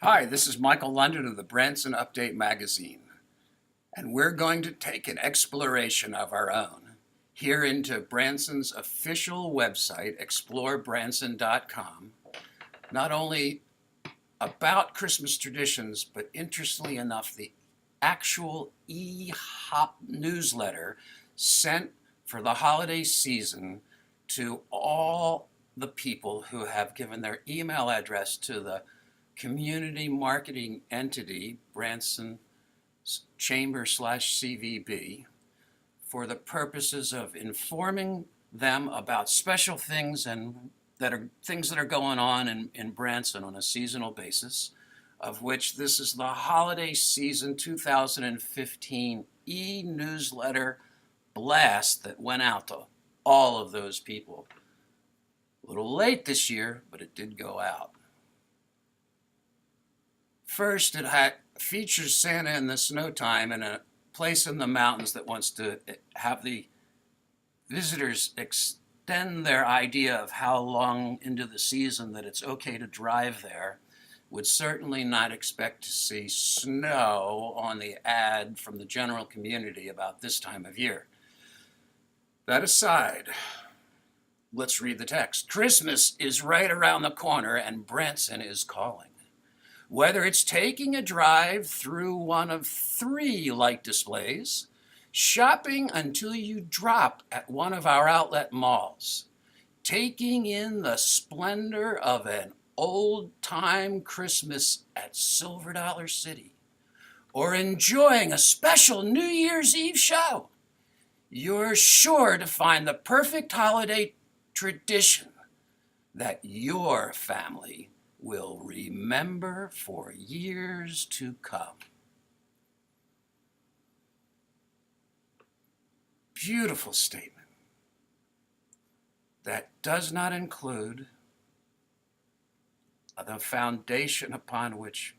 Hi, this is Michael London of the Branson Update magazine, and we're going to take an exploration of our own here into Branson's official website, explorebranson.com, not only about Christmas traditions, but interestingly enough, the actual e-hop newsletter sent for the holiday season to all the people who have given their email address to the community marketing entity, Branson Chamber/CVB, for the purposes of informing them about special things and things that are going on in Branson on a seasonal basis, of which this is the holiday season 2015 e-newsletter blast that went out to all of those people. A little late this year, but it did go out. First, it features Santa in the snow time in a place in the mountains that wants to have the visitors extend their idea of how long into the season that it's okay to drive there. Would certainly not expect to see snow on the ad from the general community about this time of year. That aside, let's read the text. Christmas is right around the corner and Branson is calling. Whether it's taking a drive through one of 3 light displays, shopping until you drop at one of our outlet malls, taking in the splendor of an old-time Christmas at Silver Dollar City, or enjoying a special New Year's Eve show, you're sure to find the perfect holiday tradition that your family will remember for years to come. Beautiful statement. That does not include the foundation upon which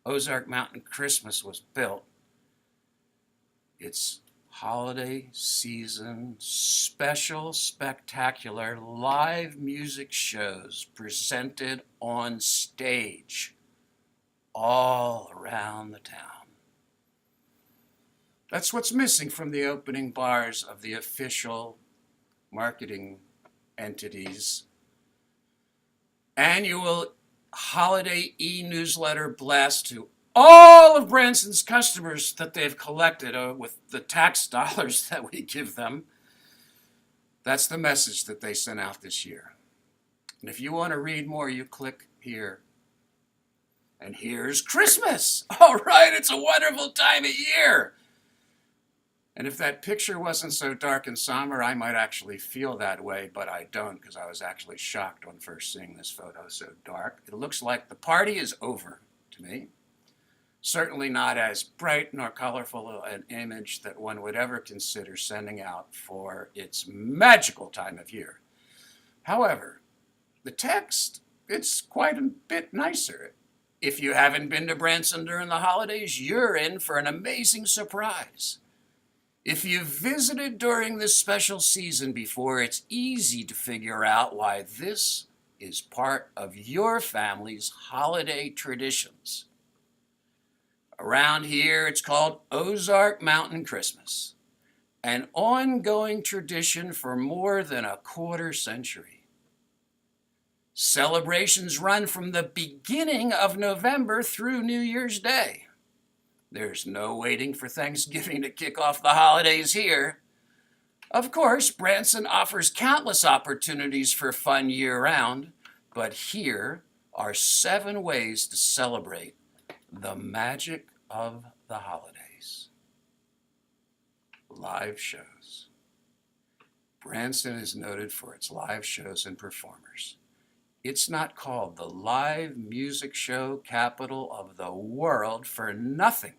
Ozark Mountain Christmas was built. It's holiday season special, spectacular live music shows presented on stage all around the town. That's what's missing from the opening bars of the official marketing entities' annual holiday e-newsletter blast to all of Branson's customers that they've collected with the tax dollars that we give them. That's the message that they sent out this year. And if you want to read more, you click here. And here's Christmas. All right, it's a wonderful time of year. And if that picture wasn't so dark and somber, I might actually feel that way, but I don't, because I was actually shocked when first seeing this photo so dark. It looks like the party is over to me. Certainly not as bright nor colorful an image that one would ever consider sending out for its magical time of year. However, the text, it's quite a bit nicer. If you haven't been to Branson during the holidays, you're in for an amazing surprise. If you've visited during this special season before, it's easy to figure out why this is part of your family's holiday traditions. Around here, it's called Ozark Mountain Christmas, an ongoing tradition for more than a quarter century. Celebrations run from the beginning of November through New Year's Day. There's no waiting for Thanksgiving to kick off the holidays here. Of course, Branson offers countless opportunities for fun year-round, but here are 7 ways to celebrate the magic of the holidays. Live shows. Branson is noted for its live shows and performers. It's not called the live music show capital of the world for nothing.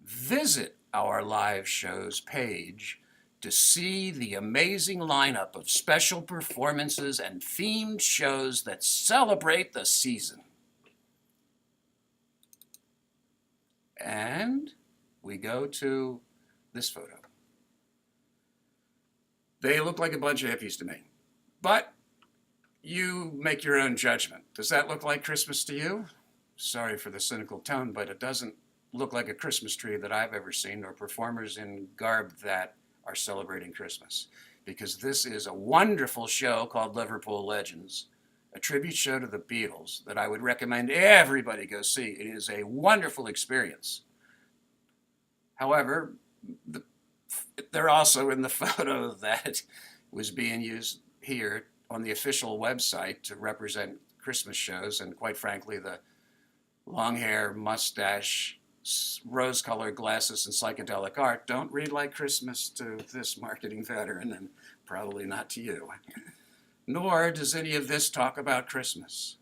Visit our live shows page to see the amazing lineup of special performances and themed shows that celebrate the season. And we go to this photo. They look like a bunch of hippies to me, but you make your own judgment. Does that look like Christmas to you? sorry for the cynical tone, but it doesn't look like a Christmas tree that I've ever seen, or performers in garb that are celebrating Christmas. Because this is a wonderful show called Liverpool Legends, a tribute show to the Beatles that I would recommend everybody go see. It is a wonderful experience. However, they're also in the photo that was being used here on the official website to represent Christmas shows, and quite frankly, the long hair, mustache, rose-colored glasses, and psychedelic art don't read like Christmas to this marketing veteran, and probably not to you. Nor does any of this talk about Christmas.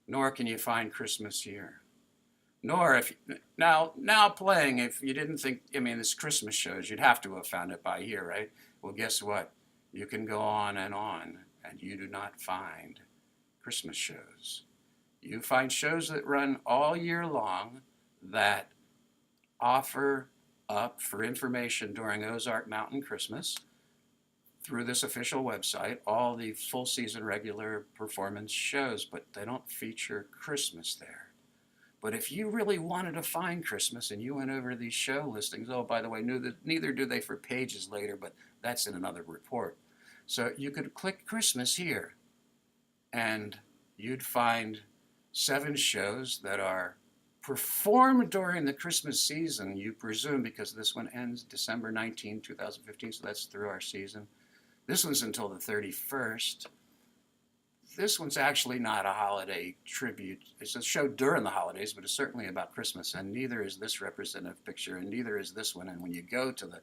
Nor can you find Christmas here. Nor if, now playing, if you didn't think, I mean, this Christmas shows, you'd have to have found it by here, right? Well, guess what? You can go on, and you do not find Christmas shows. You find shows that run all year long that offer up for information during Ozark Mountain Christmas through this official website, all the full season regular performance shows, but they don't feature Christmas there. But if you really wanted to find Christmas and you went over these show listings, oh, by the way, neither do they for pages later, but that's in another report. So you could click Christmas here and you'd find 7 shows that are performed during the Christmas season, you presume, because this one ends December 19, 2015, so that's through our season. This one's until the 31st. This one's actually not a holiday tribute. It's a show during the holidays, but it's certainly about Christmas, and neither is this representative picture, and neither is this one. And when you go to the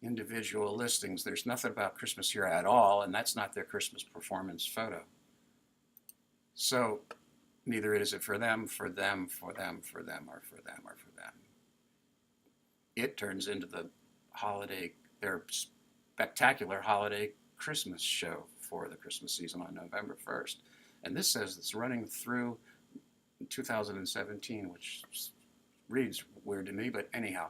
individual listings, there's nothing about Christmas here at all, and that's not their Christmas performance photo. So neither is it for them, for them, for them, for them, or for them, or for them. It turns into the holiday, their spectacular holiday Christmas show for the Christmas season on November 1st. And this says it's running through 2017, which reads weird to me, but anyhow.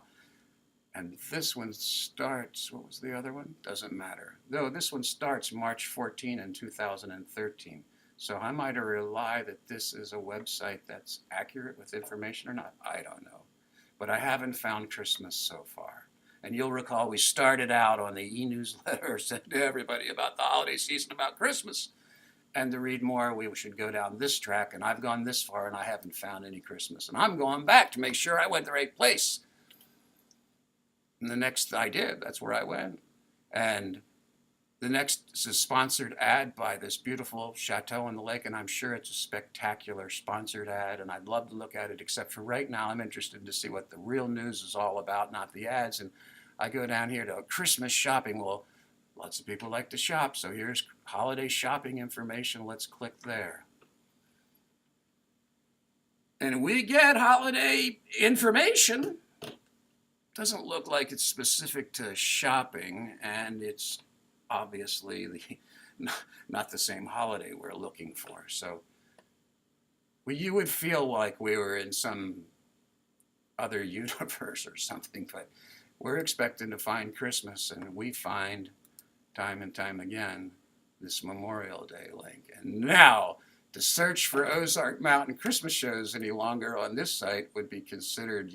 And this one starts, what was the other one? Doesn't matter. No, this one starts March 14 in 2013. So am I to rely that this is a website that's accurate with information or not? I don't know. But I haven't found Christmas so far. And you'll recall we started out on the e-newsletter, said to everybody about the holiday season, about Christmas. And to read more, we should go down this track. And I've gone this far and I haven't found any Christmas. And I'm going back to make sure I went the right place. And the next I did, that's where I went. And the next is a sponsored ad by this beautiful chateau on the lake, and I'm sure it's a spectacular sponsored ad, and I'd love to look at it, except for right now I'm interested to see what the real news is all about, not the ads. And I go down here to Christmas shopping. Well, lots of people like to shop, so here's holiday shopping information. Let's click there. And we get holiday information. Doesn't look like it's specific to shopping, and it's obviously not the same holiday we're looking for. So you would feel like we were in some other universe or something, but we're expecting to find Christmas, and we find time and time again this Memorial Day link. And now to search for Ozark Mountain Christmas shows any longer on this site would be considered,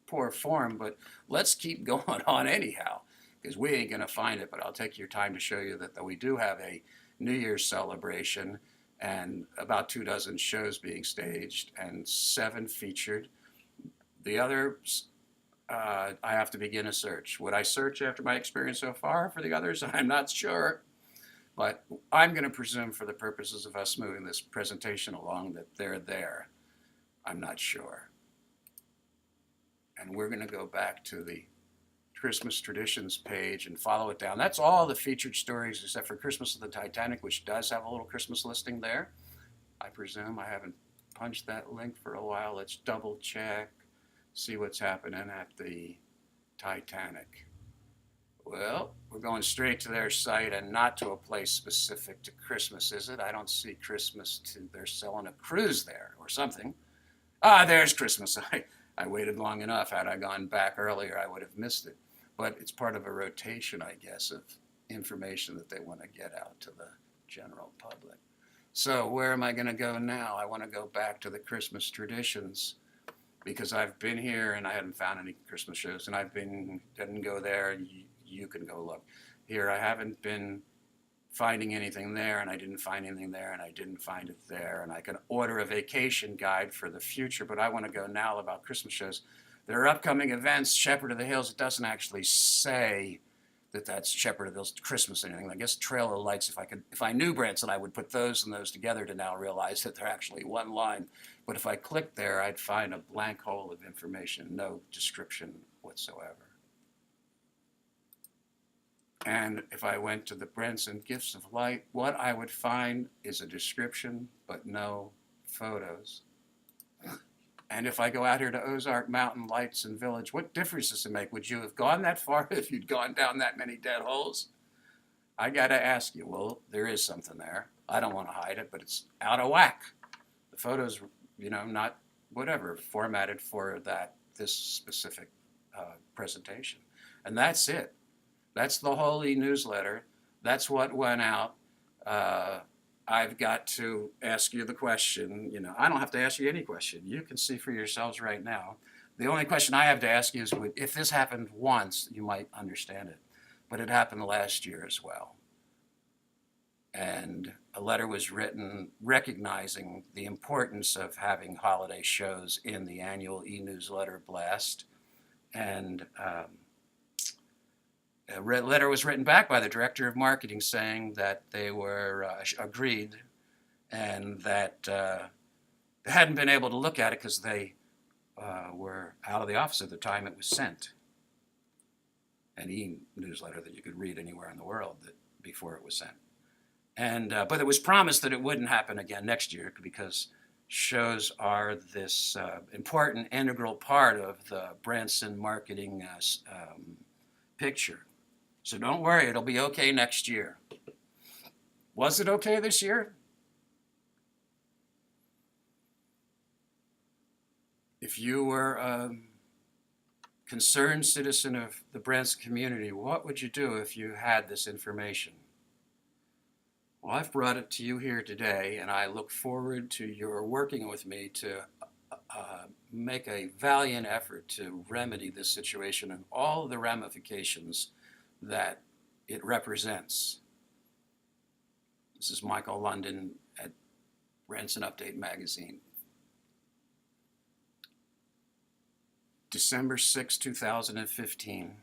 poor form, but let's keep going on anyhow, because we ain't going to find it. But I'll take your time to show you that we do have a New Year's celebration and about 24 shows being staged and 7 featured. The others, I have to begin a search. Would I search after my experience so far for the others? I'm not sure. But I'm going to presume for the purposes of us moving this presentation along that they're there. I'm not sure. And we're going to go back to the Christmas traditions page and follow it down. That's all the featured stories except for Christmas of the Titanic, which does have a little Christmas listing there. I presume. I haven't punched that link for a while. Let's double check, see what's happening at the Titanic. Well, we're going straight to their site and not to a place specific to Christmas, is it? I don't see Christmas. They're selling a cruise there or something. There's Christmas. I waited long enough. Had I gone back earlier, I would have missed it. But it's part of a rotation, I guess, of information that they want to get out to the general public. So where am I going to go now? I want to go back to the Christmas traditions because I've been here and I haven't found any Christmas shows, and didn't go there. You can go look. Here I haven't been finding anything there, and I didn't find anything there, and I didn't find it there, and I can order a vacation guide for the future, but I want to go now about Christmas shows. There are upcoming events, Shepherd of the Hills. It doesn't actually say that that's Shepherd of the Hills Christmas or anything. I guess Trail of Lights, if I knew Branson, I would put those and those together to now realize that they're actually one line. But if I clicked there, I'd find a blank hole of information, no description whatsoever. And if I went to the Branson Gifts of Light, what I would find is a description, but no photos. And if I go out here to Ozark Mountain Lights and Village, what difference does it make? Would you have gone that far if you'd gone down that many dead holes? I got to ask you, well, there is something there. I don't want to hide it, but it's out of whack. The photos, not whatever, formatted for this specific presentation. And that's it. That's the whole e-newsletter. That's what went out. I've got to ask you the question. I don't have to ask you any question. You can see for yourselves right now. The only question I have to ask you is, if this happened once, you might understand it. But it happened last year as well. And a letter was written recognizing the importance of having holiday shows in the annual e-newsletter blast. And a letter was written back by the director of marketing saying that they were agreed, and that they hadn't been able to look at it because they were out of the office at the time it was sent. An e-newsletter that you could read anywhere in the world before it was sent. And but it was promised that it wouldn't happen again next year because shows are this important, integral part of the Branson marketing picture. So don't worry, it'll be okay next year. Was it okay this year? If you were a concerned citizen of the Branson community, what would you do if you had this information? Well, I've brought it to you here today, and I look forward to your working with me to make a valiant effort to remedy this situation and all the ramifications that it represents. This is Michael London at Branson Update Magazine. December 6, 2015.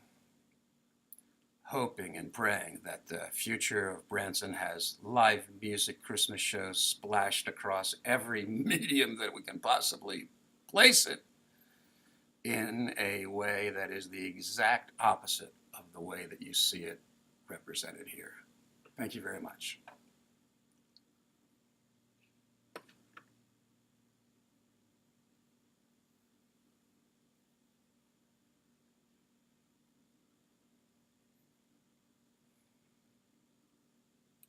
Hoping and praying that the future of Branson has live music Christmas shows splashed across every medium that we can possibly place it in a way that is the exact opposite of the way that you see it represented here. Thank you very much.